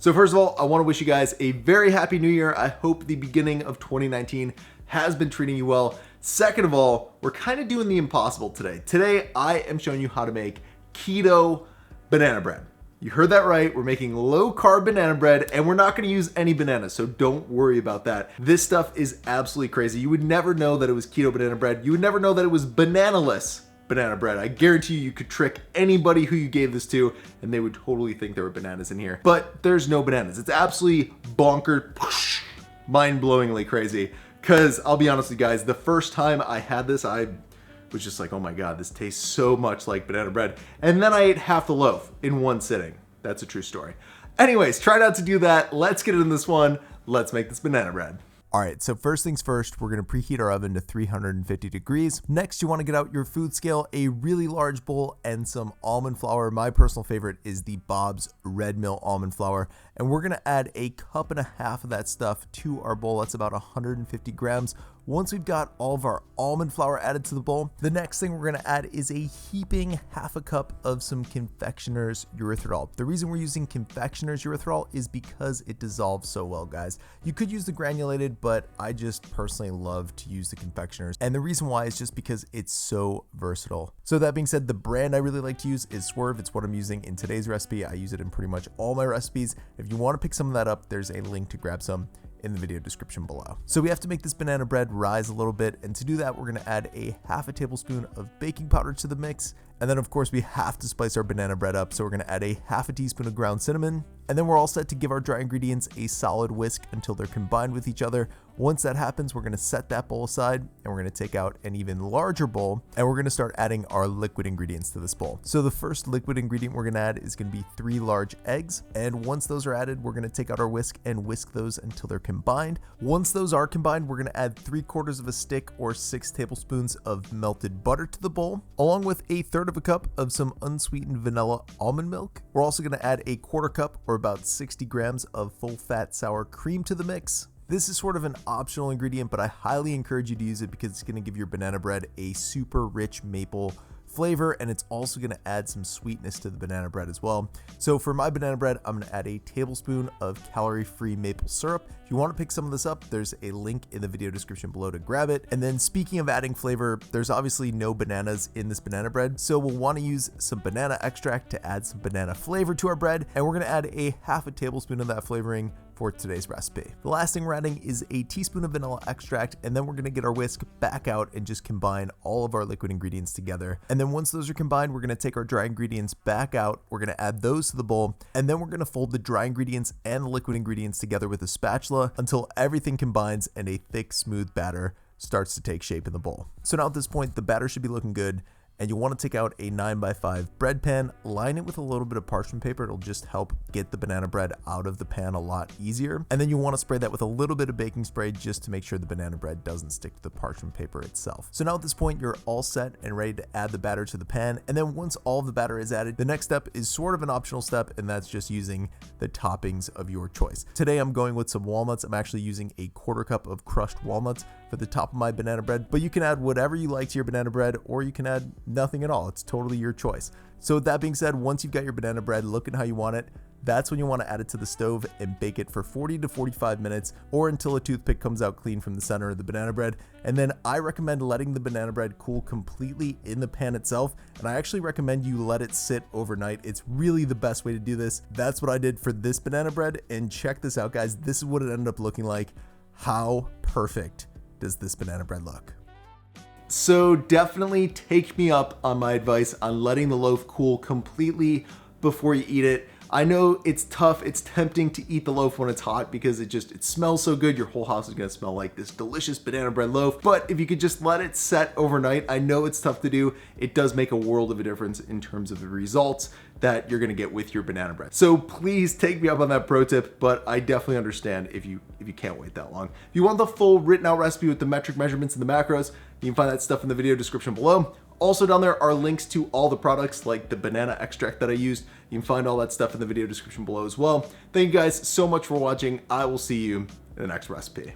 So first of all, I want to wish you guys a very happy new year. I hope the beginning of 2019 has been treating you well. Second of all, we're kind of doing the impossible today. Today, I am showing you how to make keto banana bread. You heard that right. We're making low carb banana bread and we're not going to use any bananas, so don't worry about that. This stuff is absolutely crazy. You would never know that it was keto banana bread. You would never know that it was banana-less banana bread. I guarantee you could trick anybody who you gave this to and they would totally think there were bananas in here. But there's no bananas. It's absolutely bonkers, mind-blowingly crazy. Because I'll be honest with you guys, the first time I had this, I was just like, oh my God, this tastes so much like banana bread. And then I ate half the loaf in one sitting. That's a true story. Anyways, try not to do that. Let's get into this one. Let's make this banana bread. All right, so first things first, we're gonna preheat our oven to 350 degrees. Next, you wanna get out your food scale, a really large bowl, and some almond flour. My personal favorite is the Bob's Red Mill almond flour. And we're gonna add a cup and a half of that stuff to our bowl. That's about 150 grams. Once we've got all of our almond flour added to the bowl, the next thing we're gonna add is a heaping half a cup of some confectioner's erythritol. The reason we're using confectioner's erythritol is because it dissolves so well, guys. You could use the granulated, but I just personally love to use the confectioner's. And the reason why is just because it's so versatile. So that being said, the brand I really like to use is Swerve. It's what I'm using in today's recipe. I use it in pretty much all my recipes. If you wanna pick some of that up, there's a link to grab some in the video description below. So we have to make this banana bread rise a little bit, and to do that we're going to add a half a tablespoon of baking powder to the mix, and then of course we have to spice our banana bread up, so we're going to add a half a teaspoon of ground cinnamon, and then we're all set to give our dry ingredients a solid whisk until they're combined with each other. Once that happens, we're going to set that bowl aside and we're going to take out an even larger bowl and we're going to start adding our liquid ingredients to this bowl. So the first liquid ingredient we're going to add is going to be 3 large eggs, and once those are added, we're going to take out our whisk and whisk those until they're combined. Once those are combined, we're going to add 3/4 of a stick or 6 tablespoons of melted butter to the bowl, along with 1/3 cup of some unsweetened vanilla almond milk. We're also going to add 1/4 cup or about 60 grams of full fat sour cream to the mix. This is sort of an optional ingredient, but I highly encourage you to use it because it's going to give your banana bread a super rich maple flavor, and it's also going to add some sweetness to the banana bread as well. So for my banana bread, I'm going to add a tablespoon of calorie-free maple syrup. If you want to pick some of this up, there's a link in the video description below to grab it. And then speaking of adding flavor, there's obviously no bananas in this banana bread, so we'll want to use some banana extract to add some banana flavor to our bread, and we're going to add a half a tablespoon of that flavoring for today's recipe. The last thing we're adding is a teaspoon of vanilla extract, and then we're going to get our whisk back out and just combine all of our liquid ingredients together. And then once those are combined, we're going to take our dry ingredients back out, we're going to add those to the bowl, and then we're going to fold the dry ingredients and the liquid ingredients together with a spatula until everything combines and a thick, smooth batter starts to take shape in the bowl. So now at this point, the batter should be looking good, and you'll want to take out a 9x5 bread pan, line it with a little bit of parchment paper. It'll just help get the banana bread out of the pan a lot easier. And then you want to spray that with a little bit of baking spray just to make sure the banana bread doesn't stick to the parchment paper itself. So now at this point, you're all set and ready to add the batter to the pan. And then once all of the batter is added, the next step is sort of an optional step, and that's just using the toppings of your choice. Today I'm going with some walnuts. I'm actually using 1/4 cup of crushed walnuts for the top of my banana bread, but you can add whatever you like to your banana bread, or you can add nothing at all. It's totally your choice. So with that being said, once you've got your banana bread looking how you want it, that's when you want to add it to the stove and bake it for 40 to 45 minutes or until a toothpick comes out clean from the center of the banana bread. And then I recommend letting the banana bread cool completely in the pan itself, and I actually recommend you let it sit overnight. It's really the best way to do this. That's what I did for this banana bread, and check this out, guys. This is what it ended up looking like. How perfect does this banana bread look? So definitely take me up on my advice on letting the loaf cool completely before you eat it. I know it's tough, it's tempting to eat the loaf when it's hot because it smells so good. Your whole house is gonna smell like this delicious banana bread loaf. But if you could just let it set overnight, I know it's tough to do. It does make a world of a difference in terms of the results that you're gonna get with your banana bread. So please take me up on that pro tip, but I definitely understand if you can't wait that long. If you want the full written out recipe with the metric measurements and the macros, you can find that stuff in the video description below. Also down there are links to all the products like the banana extract that I used. You can find all that stuff in the video description below as well. Thank you guys so much for watching. I will see you in the next recipe.